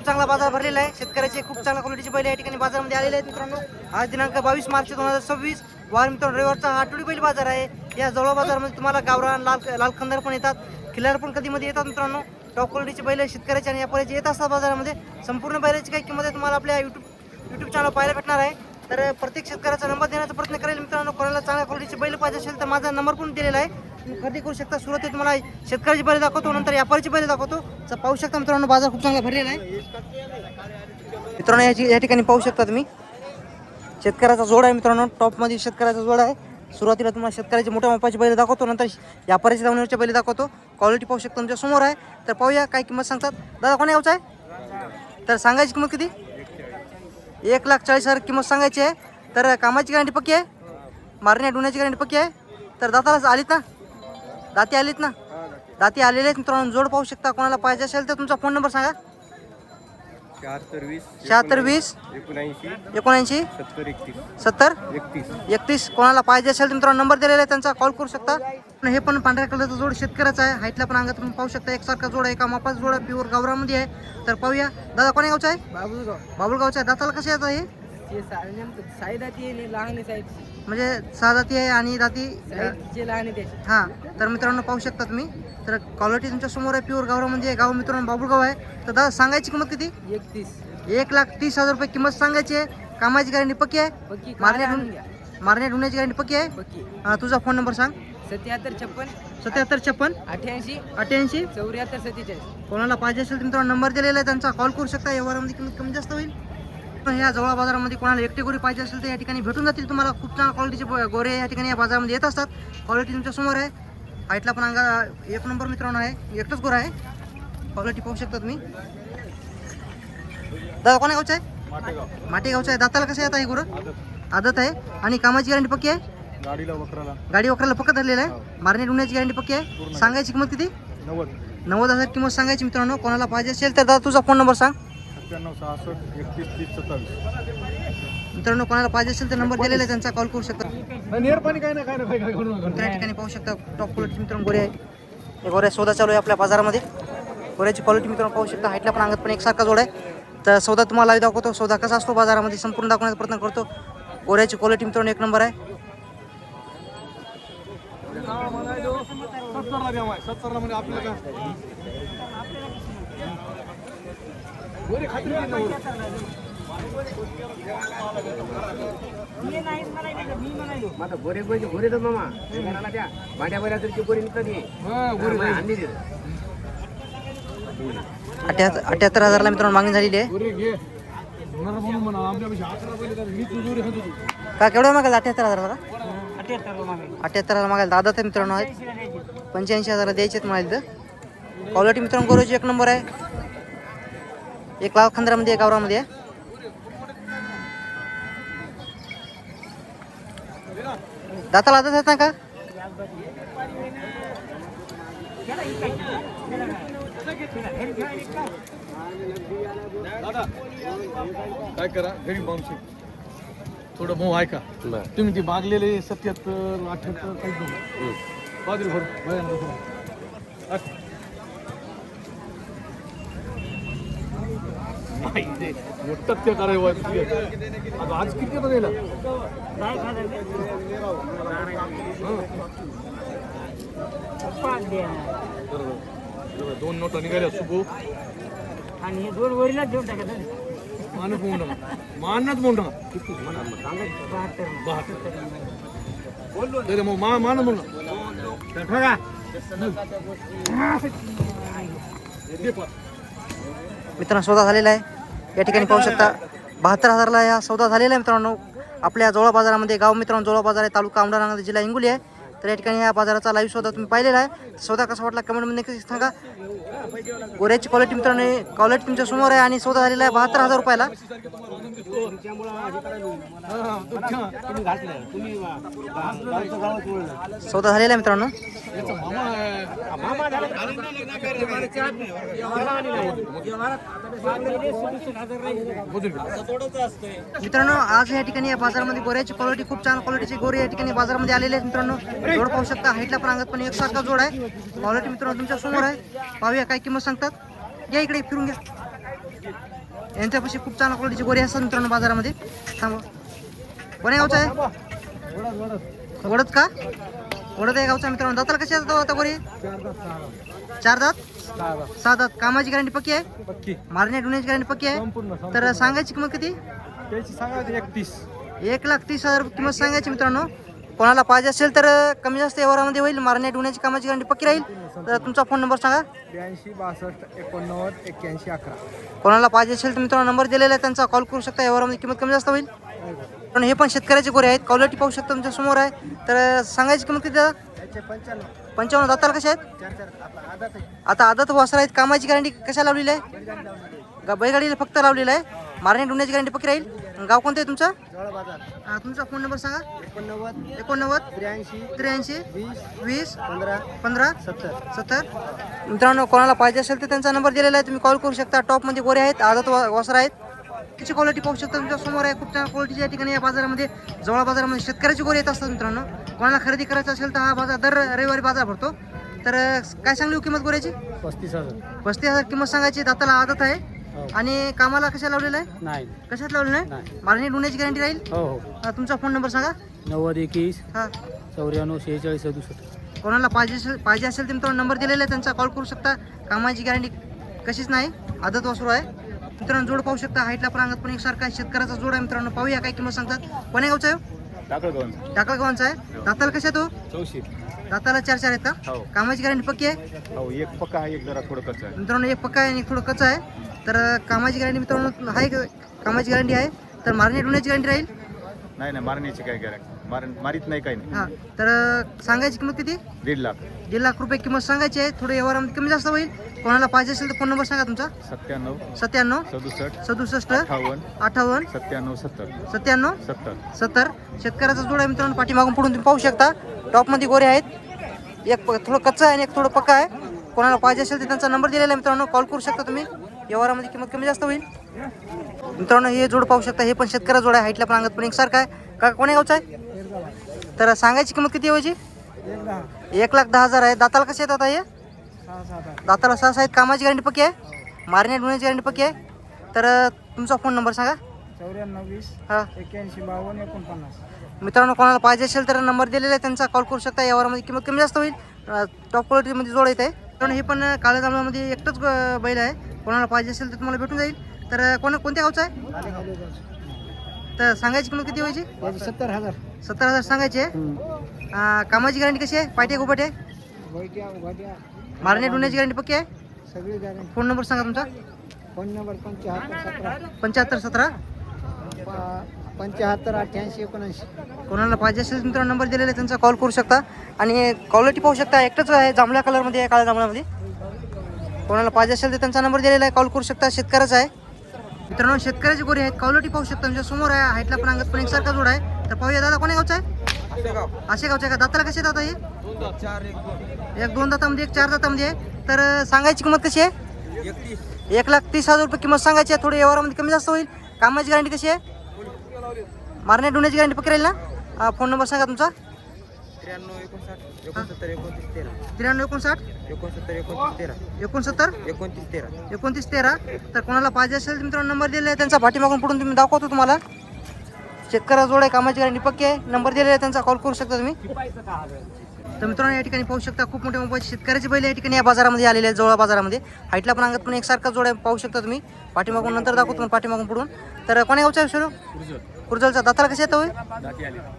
चांगला बाजार भरलेला आहे. शेतकऱ्याचे खूप चांगल्या क्वालिटीचे बैल या ठिकाणी बाजारामध्ये आलेले आहेत मित्रांनो. आज दिनांक 22 मार्च 2026 वार मित्रांनो, रविवारचा हा आठवडी बैल बाजार आहे. या जवळ बाजारामध्ये तुम्हाला गावरान लाल खंदर पण येतात, खिलार पण कधी मध्ये येतात मित्रांनो. टॉप क्वालिटीचे बैल शेतकऱ्याचे आणि व्यापाऱ्याचे येत असतात बाजारामध्ये. संपूर्ण बैलाची काही किंमत आहे तुम्हाला आपल्या यूट्यूब चॅनल पाहायला भेटणार आहे. तर प्रत्येक शेतकऱ्याचा नंबर देण्याचा प्रयत्न करेल मित्रांनो. कोणाला चांगल्या क्वालिटीचे बैल पाहिजे असेल तर माझा नंबर पण दिलेला आहे, तुम्ही खरेदी करू शकता. सुरुवातीला तुम्हाला शेतकऱ्याची बैल दाखवतो, नंतर व्यापाऱ्याची बैल दाखवतो. तर पाहू शकता मित्रांनो, बाजार खूप चांगला भरलेला आहे मित्रांनो. या ठिकाणी पाहू शकता तुम्ही शेतकऱ्याचा जोड आहे मित्रांनो. टॉपमध्ये शेतकऱ्याचा जोड आहे. सुरुवातीला तुम्हाला शेतकऱ्याचे मोठ्या मापाचे बैल दाखवतो, नंतर व्यापाऱ्याच्या दावणीवरचे बैल दाखवतो. क्वालिटी पाहू शकता तुमच्या समोर आहे. तर पाहूया काय किंमत सांगतात. दादा कोणा यावचा आहे? तर सांगायची किंमत किती? 1,40,000 किंमत सांगायची आहे. तर कामाची गॅरंटी पक्की आहे, मारण्या डुण्याची गॅरंटी पक्की आहे. तर दातालाच आलीत ना, दाती आलीत ना, दाती आलेले आहेत मित्रांनो. जोड पाहू शकता. कोणाला पाहिजे असेल तर तुमचा फोन नंबर सांगा. 7620 79 70 31. कोणाला पाहिजे असेल तर मित्रांनो नंबर दिलेला आहे, त्यांचा कॉल करू शकता. हे पण पांढऱ्या कलरचा जोड शेतकऱ्याचा आहे. हाईटला पण अंगात तुम्ही पाहू शकता एकसारखा जोड आहे, एका मापाचा जोड आहे, प्युअर गावरामध्ये आहे. तर पाहूया दादा कोण्या गावचा आहे? बाबुळगावचा आहे. दाताला कसं येतं हे? म्हणजे 6 दाती आहे आणि दाती हां. तर मित्रांनो पाहू शकता तुम्ही. तर क्वालिटी तुमच्या समोर आहे, प्युअर गावरामध्ये आहे. गाव मित्रांनो बाबुळगाव आहे. तर दादा सांगायची किंमत किती? 1,30,000 रुपये किंमत सांगायची आहे. कामाची गॅरंटी पक्की आहे, मारण्या ढुण्याची गॅरंटी पक्की आहे. तुझा फोन नंबर सांग. 7756 88 74 47. कोणाला पाहिजे असेल तर मित्रांनो नंबर दिलेला आहे, त्यांचा कॉल करू शकता. व्यवहारामध्ये किंमत कमी जास्त होईल. पण ह्या जवळ बाजारामध्ये कोणाला एकटे गोरी पाहिजे असेल तर या ठिकाणी भेटून जातील तुम्हाला. खूप चांगल्या क्वालिटीचे गोरे या ठिकाणी या बाजारामध्ये येत असतात. क्वालिटी तुमच्या समोर आहे. हाईटला पण अंगा एक नंबर मित्रांनो आहे. एकच गोरा आहे. क्वालिटी पाहू शकता तुम्ही. दादा कोणा गावचा आहे? माटेगावचा आहे. दाताला कसं येत आहे गोरं? आदत आहे. आणि कामाची गॅरंटी पक्की आहे, गाडी वखराला पक्का धरलेला आहे. मारणी डुण्याची गॅरंटी पक्की आहे. सांगायची किंमत किती? 90,000 किंमत सांगायची मित्रांनो. कोणाला पाहिजे असेल तर दादा तुझा फोन नंबर सांग. 97 66 31 30 27. मित्रांनो कोणाला पाहिजे असेल तर नंबर दिलेला आहे, त्यांचा कॉल करू शकता. त्या ठिकाणी पाहू शकता टॉप क्वालिटी मित्रांनो गोरे आहे. हे गोऱ्या सौदा चालू आहे आपल्या बाजारामध्ये. गोऱ्याची क्वालिटी मित्रांनो पाहू शकता. हाईटला पण अंगात पण एकसारखा जोड आहे. तर सौदा तुम्हाला लाईव्ह दाखवतो. सौदा कसा असतो बाजारामध्ये संपूर्ण दाखवण्याचा प्रयत्न करतो. गोऱ्याची क्वालिटी मित्रांनो एक नंबर आहे. गोरे तर मामा भांड्या बऱ्याची गोरी निघतात. 78,000ला मित्रांनो मागणी झालेली आहे. का केवढं मागायला? 78,000 78,000 मागायला. दादा ते मित्रांनो आहेत. 85,000 द्यायचे म्हणाले. तर क्वालिटी मित्रांनो गोऱ्याची एक नंबर आहे. एक लाल खंदरामध्ये आहे, गावरामध्ये आहे. दाताला आदत आहेत ना का? काय करा गरीब माणूस थोडं मोह ऐका. तुम्ही ती मागलेले 77 78 काही बाजरी टक्के करायला आज किती बघायला 2 नोटा निघाल्या सुबो आणि 2 वरीला देऊन टाका. मानच म्हणू नका, मानच म्हणू नका. मग मान म्हणू नका. मित्रांनो सौदा झालेला आहे. या ठिकाणी पाहू शकता 72,000ला या सौदा झालेला आहे मित्रांनो. आपल्या जवळ बाजारामध्ये गाव मित्रांनो जवळ बाजार आहे, तालुका औंढा, जिल्हा हिंगोली आहे. तर या ठिकाणी या बाजाराचा लाईव्ह सौदा तुम्ही पाहिलेला आहे. सौदा कसा वाटला कमेंटमध्ये नक्की सांगा. गोऱ्याची क्वालिटी मित्रांनो क्वालिटी तुमच्या समोर आहे आणि सौदा झालेला आहे 72,000 रुपयाला. सौदा झालेला आहे मित्रांनो. मित्रांनो आज या ठिकाणी या बाजारामध्ये गोऱ्याची क्वालिटी खूप छान क्वालिटीची गोरे या ठिकाणी बाजारामध्ये आलेले आहेत मित्रांनो. जोड पाहू शकता. हाईटला पण अंगात पण एकसारखा जोड आहे. क्वालिटी मित्रांनो तुमच्या समोर आहे. पाहूया काय किंमत सांगतात. या इकडे फिरून घ्या. यांच्यापाशी खूप चांगल्या क्वालिटीची गोरी असतात मित्रांनो बाजारामध्ये. थांबा, कोण्या गावचा आहे? वडद का? वडद आहे गावचा मित्रांनो. दाताला कशी असतात आता गोरी? 4 दात 6 दात. कामाची गॅरंटी पक्की आहे? पक्की मारण्या ढुण्याची गॅरंटी पक्की आहे. संपूर्ण तर सांगायची किंमत किती? त्याची सांगायची 31. 1,30,000 किंमत सांगायची मित्रांनो. कोणाला पाहिजे असेल तर कमी जास्त व्यवहारामध्ये होईल. मारण्या ढुण्याची कामाची गॅरंटी पक्की राहील. तर तुमचा फोन नंबर सांगा. 82 62 89 81 11. कोणाला पाहिजे असेल तर मित्रांनो नंबर दिलेला आहे, त्यांचा कॉल करू शकता. व्यवहारामध्ये किंमत कमी जास्त होईल. पण हे पण शेतकऱ्याचे गोरे आहेत. क्वालिटी पाहू शकता तुमच्या समोर आहे. तर सांगायची किंमत किती दादा? 55. दाताला कशा आहेत? आता आदत वासर आहेत. कामाची गॅरंटी कशा लावलेली आहे? बैलगाडीला फक्त लावलेलं आहे. मारण्या ढुण्याची गॅरंटी पक्की राहील. गाव कोणतं आहे तुमचं? तुमचा फोन नंबर सांगा. 89 83 20 15 70. मित्रांनो कोणाला पाहिजे असेल तर त्यांचा नंबर दिलेला आहे, तुम्ही कॉल करू शकता. टॉपमध्ये गोरे आहेत, आदत वासर आहेत. त्याची क्वालिटी पाहू शकता तुमच्या समोर आहे. खूप चांगल्या क्वालिटीच्या या ठिकाणी या बाजारामध्ये जवळ बाजारामध्ये शेतकऱ्याची गोरे येत असतात मित्रांनो. कोणाला खरेदी करायचं असेल तर हा बाजार दर रविवारी बाजार भरतो. तर काय सांगली किंमत गोऱ्याची? 35,000. 35,000 किंमत सांगायची. दाताला आदत आहे आणि कामाला कशा लावलेलं आहे? नाही. कशात लावलेलं आहे? मारणी ढुण्याची गॅरंटी राहील. हो. तुमचा फोन नंबर सांगा. 90 21 हा, 94 46 67. कोणाला पाहिजे असेल तर मित्रांनो नंबर दिलेला आहे, त्यांचा कॉल करू शकता. कामाची गॅरंटी कशीच नाही. आदत वासरू आहे मित्रांनो. जोड पाहू शकता. हाईटला पण अंगात पण एकसारखा आहे. शेतकऱ्याचा जोड आहे मित्रांनो. पाहूया काय किंमत सांगतात. कोण्या गावचा आहे? टाकळगावांचा आहे. दाताला कशा तो? 84. दाताला 4 आहेत का? हो. कामाची गॅरंटी पक्की आहे हो, एक पक्का आहे, एक जरा थोडं कच्चं आहे. मित्रांनो. एक पक्का आहे आणि एक थोडं कच्चं आहे. तर कामाची गॅरंटी मित्रांनो आहे. कामाची गॅरंटी आहे. तर मारणी ढुण्याची गॅरंटी राहील. नाही मारण्याची काय गॅरंटी मारित नाही काही नाही. हां, तर सांगायची किंमत किती? 1.5 लाख. 1.5 लाख रुपये किंमत सांगायची आहे. थोडं व्यवहारामध्ये कमी जास्त होईल. कोणाला पाहिजे असेल तर फोन नंबर सांगा तुमचा. 97 97 67 67 58 58 97 70 97 70. 70. शेतकऱ्याचा जोड आहे मित्रांनो. पाठीमागून पुढून तुम्ही पाहू शकता. टॉपमध्ये गोरे आहेत. एक थोडं कच्चं आहे आणि एक थोडं पक्का आहे. कोणाला पाहिजे असेल तर त्यांचा नंबर दिलेला आहे मित्रांनो. कॉल करू शकता तुम्ही. व्यवहारामध्ये किंमत कमी जास्त होईल. मित्रांनो हे जोड पाहू शकता. हे पण शेतकऱ्या जोड आहे. हाईटला पण अंगात पण एकसारखा आहे. का कोण्या गावचा आहे? तर सांगायची किंमत किती व्हायची? 1,10,000 आहे. दाताला कसे येतात हे? दाताला 6 आहेत. कामाची गॅरंटी पक्की आहे. मारण्या ढुण्याची गॅरंटी पक्की आहे. तर तुमचा फोन नंबर सांगा. 94 20 हां, 81 52 49. मित्रांनो कोणाला पाहिजे असेल तर नंबर दिलेला आहे, त्यांचा कॉल करू शकता. यावरमध्ये किंमत कमी जास्त होईल. टॉप क्वालिटीमध्ये जोड येत आहे. कारण हे पण काळ्या जांभळामध्ये एकटंच बैल आहे. कोणाला पाहिजे असेल तर तुम्हाला भेटून जाईल. तर कोणत्या गावचा आहे? तर सांगायची किंमत किती व्हायची? 70,000. 70,000 सांगायची आहे. कामाची गॅरंटी कशी आहे? पायटे गोपाटे? मारण्या ढुण्याची गॅरंटी पक्की आहे. सगळी गॅरंटी. फोन नंबर सांगा तुमचा. Phone number 75 75 17 75 88 79. कोणाला पाहिजे असेल मित्रांनो नंबर दिलेला आहे, त्यांचा कॉल करू शकता. आणि क्वालिटी पाहू शकता. एकटंच आहे. जांभळ्या कलरमध्ये आहे, काळ्या जांभळ्यामध्ये. कोणाला पाहिजे असेल तर त्यांचा नंबर दिलेला आहे, कॉल करू शकता. शेतकऱ्याचा आहे मित्रांनो. शेतकऱ्याची गोरी आहेत. क्वालिटी पाहू शकता तुमच्या समोर आहे. हाईटला पण अंगात पण एकसारखा जोड आहे. तर पाहूया. दादा कोण्या गावचा आहे? असे गावचा आहे का? दाताला कसे दाता हे? 1-2 दातामध्ये, 1 4 दातामध्ये आहे. तर सांगायची किंमत कशी आहे? 1,30,000 रुपये किंमत सांगायची आहे. थोडी व्यवहारामध्ये कमी जास्त होईल. कामाची गॅरंटी कशी आहे? मारण्या ढुण्याची गॅरंटी पक्की राहील ना? फोन नंबर सांगा तुमचा. 93 59 69 29 13. 93 59 69 29 13. 69 29 13. 29 13. तर कोणाला पाहिजे असेल तर मित्रांनो नंबर दिलेला आहे, त्यांचा पाठीमागून पुढून तुम्ही दाखवतो तुम्हाला. शेतकऱ्या जोड आहे. कामाची गॅरंटी पक्की आहे. नंबर दिलेला आहे, त्यांचा कॉल करू शकता तुम्ही. तर मित्रांनो या ठिकाणी पाहू शकता खूप मोठे मोबाईल शेतकऱ्याचे बैल या ठिकाणी या बाजारामध्ये आलेले आहेत. जवळ बाजारामध्ये हाईटला पण अंगात पण एकसारखा जोड आहे. पाहू शकता तुम्ही. पाठीमागून नंतर दाखवतो पाठीमागून पुढून. तर कोण्या गावचा आहे सुरू? कुर्जलचा. दाताला कसे येतं?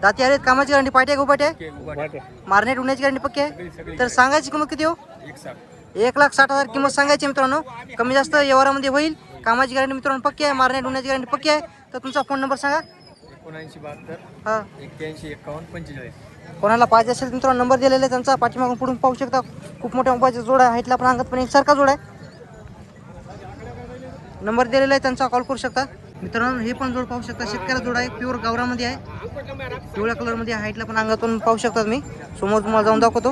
दाती आले. कामाची गॅरंटी पाठी आहे गोपाटी आहे. मारण्या ढुण्याची गॅरंटी पक्की आहे. तर सांगायची किंमत किती हो? 1,60,000 किंमत सांगायची मित्रांनो. कमी जास्त व्यवहारामध्ये होईल. कामाची गॅरंटी मित्रांनो पक्की आहे. मारण्या ढुण्याची गॅरंटी पक्की आहे. तर तुमचा फोन नंबर सांगा. 79 72 हां, 81 51 45. कोणाला पाहिजे असेल मित्रांनो नंबर दिलेला आहे, त्यांचा पाठीमागून पुढून पाहू शकता. खूप मोठ्या मोबाईलचा जोड आहे. हाईटला पण अंगात पण एकसारखा जोड आहे. नंबर दिलेला आहे, त्यांचा कॉल करू शकता मित्रांनो. हे पण जोड पाहू शकता. शेतकऱ्या जोड आहे. प्युअर गावरामध्ये आहे. पिवळ्या कलरमध्ये हाईटला पण अंगातून पाहू शकता तुम्ही. समोर तुम्हाला जाऊन दाखवतो.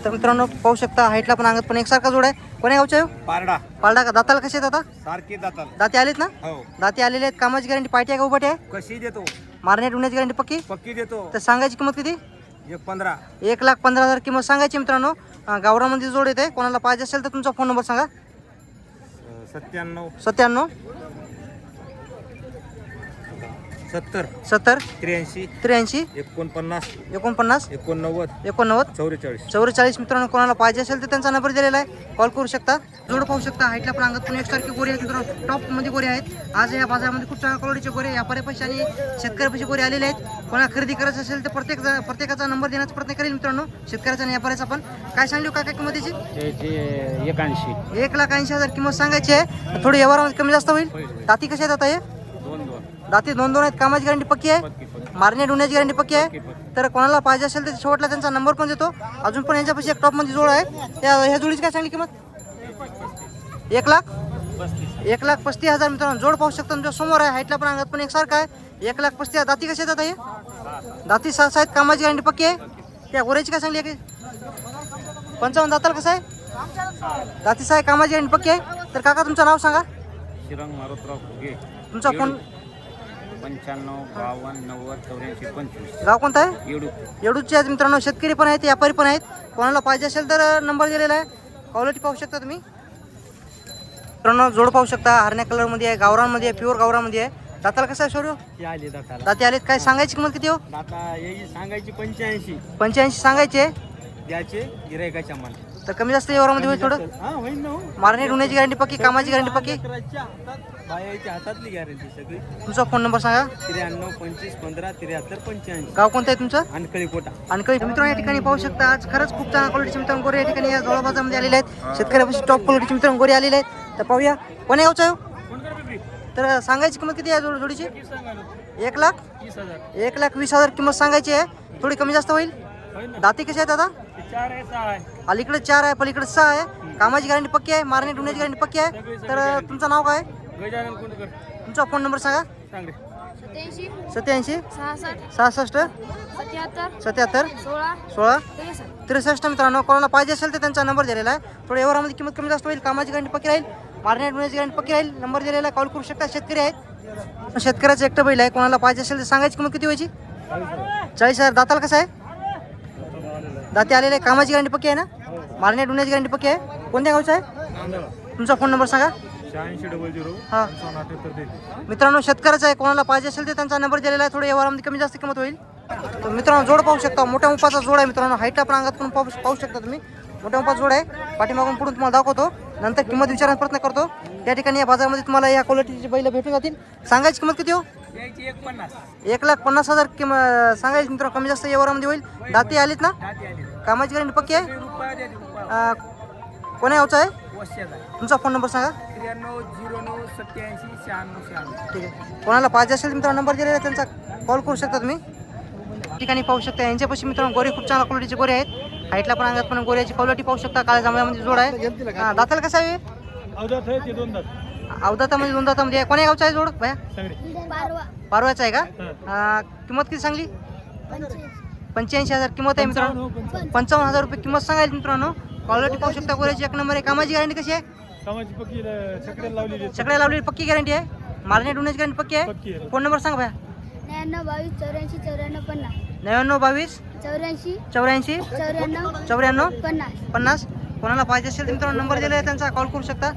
तर मित्रांनो पाहू शकता. हाईटला पण अंगात पण एकसारखा जोड आहे. कोण्या गावचा आहे? पारडा. पालडा का? दाताला कसे आहेत आता? सारखे जातात. दाते आलेत ना? हो. दाते आलेले आहेत. कामाची गॅरंटी पाठी आहे का उभाटी आहे? कशी देतो? मारण्या ढुण्याची गॅरंटी पक्की. पक्की देतो. तर सांगायची किंमत किती? 15. 1,15,000 किंमत सांगायची मित्रांनो. गावरामध्ये जोड येते. कोणाला पाहिजे असेल तर तुमचा फोन नंबर सांगा. 97 97 70 70 83 83 49 49 89 89 44 44 मित्रांनो कोणाला पाहिजे असेल तर त्यांचा नंबर दिलेला आहे, कॉल करू शकता. जोड पाहू शकता, हाईटला पण अंगात पण एकसारखे गोरे आहेत मित्रांनो, टॉप मध्ये गोरे आहेत. आज या बाजारामध्ये खूप चांगल्या क्वालिटीचे गोरे व्यापारी पैसे आणि शेतकऱ्यापाशी गोरे आलेले आहेत. कोणाला खरेदी करायचं असेल तर प्रत्येकाचा नंबर देण्याचा प्रयत्न करेल मित्रांनो, शेतकऱ्याचा आणि व्यापाऱ्याचा पण. काय सांगली काय काय किंमतीची? 1,80,000 किंमत सांगायची आहे. थोडी व्यवहारामध्ये कमी जास्त होईल. दाती कशा आहेत आता हे? दाती 2 आहेत. कामाची गॅरंटी पक्की आहे, मारणे ढुण्याची गॅरंटी पक्की आहे. तर कोणाला पाहिजे असेल तर शेवटला त्यांचा नंबर पण देतो. अजून पण यांच्यापाशी एक टॉपमध्ये जोड आहे. ह्या जोडीची काय सांगली किंमत? 1,35,000 मित्रांनो. जोड पाहू शकता तुमच्या समोर आहे, हाईटला पण अंगात पण एकसारखा आहे. 1,35,000. दाती कशी येतात हे? दाती 6 आहेत. कामाची गॅरंटी पक्की आहे. त्या गोऱ्याची काय सांगली आहे? 55 दाताला कसं आहे? दाती 6 आहे, कामाची गॅरंटी पक्की आहे. तर काका तुमचं नाव सांगा, श्रीरंग मारुतराव फुगे तुमचा फोन. 95 52 90 84 25 गाव कोणतं आहे? येडू येडूचे आहेत मित्रांनो, शेतकरी पण आहेत, व्यापारी पण आहेत. कोणाला पाहिजे असेल तर नंबर दिलेला आहे, क्वालिटी पाहू शकता तुम्ही मित्रांनो. जोड पाहू शकता, हरण्या कलरमध्ये आहे, गावरांमध्ये आहे, प्युअर गावरांमध्ये आहे. दाताला कसं आहे शौर्य? आले दाताला दाते आलेत. काय सांगायची किंमत किती हो? दाता येई सांगायची 85 85 सांगायचे. द्यायचे गिरायकाच्या मान तर कमी जास्त व्यवहारामध्ये होईल थोडं. हा होईल ना हो. मारणे ढुण्याची गॅरंटी पक्की, कामाची गॅरंटी पक्की. लेकराच्या हातात बायाच्या हातातली गॅरंटी सगळी. तुमचा फोन नंबर सांगा. 93 25 15 73 85 गाव कोणतं आहे तुमचं? अनकळी कोटा. आणि काही मित्रांनो या ठिकाणी पाहू शकता, आज खरंच खूप चांगल्या क्वालिटीचे मित्रांनो गोरे या ठिकाणी या जोळा बाजारामध्ये आलेले आहेत. शेतकऱ्यापाशी टॉप क्वालिटीचे मित्रांनो गोरे आलेले आहेत. तर पाहूया कोण्या गावचा आहे? तर सांगायची किंमत किती आहे जोडीची? 1,20,000 किंमत सांगायची आहे. थोडी कमी जास्त होईल. दाती कशी आहेत आता? अलीकडे 4 आहे, पलीकडे 6 आहे. कामाची गॅरंटी पक्की आहे, मारणे ढुण्याची गॅरंटी पक्की आहे. तर तुमचं नाव काय? तुमचा फोन नंबर सांगा. 87 66 77 16 63 मित्रांनो. कोणाला पाहिजे असेल तर त्यांचा नंबर दिलेला आहे. थोड्या व्यवहारामध्ये किंमत कमी जास्त होईल. कामाची गॅरंटी पक्की राहील, मारणे ढुण्याची गॅरंटी पक्की राहील. नंबर दिलेला आहे, कॉल करू शकता. शेतकरी आहेत, शेतकऱ्याचं एकटं बैल आहे. कोणाला पाहिजे असेल तर सांगायची किंमत किती व्हायची? 40,000. दाताला कसं आहे? दाते आलेले, कामाची गॅरंटी पक्की आहे ना, मारणे ढुण्याची गॅरंटी पक्की आहे. कोणत्या गावचा आहे? तुमचा फोन नंबर सांगा. 8600 हां मित्रांनो, शेतकऱ्याचा आहे. कोणाला पाहिजे असेल तर त्यांचा नंबर दिलेला आहे. थोडी व्यवहारामध्ये कमी जास्त किंमत होईल. तर मित्रांनो जोड पाहू शकता, मोठ्या उपाचा जोड आहे मित्रांनो. हाईट आपण अंगात पण पाहू शकता तुम्ही. मोठ्या उपाचा जोड आहे. पाठीमागून पुढून तुम्हाला दाखवतो, नंतर किंमत विचारण्याचा प्रयत्न करतो. या ठिकाणी या बाजारामध्ये तुम्हाला या क्वालिटीची बैल भेटून जातील. सांगायची किंमत किती हो? 1,50,000 किंमत सांगायची मित्रांनो. कमी जास्त व्यवहारामध्ये होईल. दाती आलीत ना, कामाची गॅरंटी पक्की आहे. कोण्या गावचा आहे? तुमचा फोन नंबर सांगा. 93 09 87 96 ठीक आहे. कोणाला पाहिजे असेल मित्रांनो नंबर दिलेला आहे, त्यांचा कॉल करू शकता तुम्ही. ठिकाणी पाहू शकता यांच्यापाशी मित्रांनो गोरे खूप चांगल्या क्वालिटीचे गोरे आहेत. हाईटला पण अंगात पण गोऱ्याची क्वालिटी पाहू शकता. काळ्या जांभळ्यामध्ये जोड आहे. दाताला कसं आहे? अवदातामध्ये 2 दातामध्ये आहे. कोण्या गावचा आहे जोड भया? पारवाचा आहे का? किंमत किती सांगली? 85,000 किंमत आहे मित्रांनो. 55,000 रुपये किंमत सांगायची मित्रांनो. क्वालिटी पाहू शकता गोऱ्याची एक नंबर आहे. कामाची गॅरंटी कशी आहे? सगळ्या लावलेली पक्की गॅरंटी आहे. मारणे ढुण्याची गॅरंटी पक्की आहे. फोन नंबर सांगा भया. 99 22 84 94 99 22 84 84 94 94 50 50. कोणाला पाहिजे असेल तर मित्रांनो नंबर दिलेला आहे त्यांचा, कॉल करू शकता.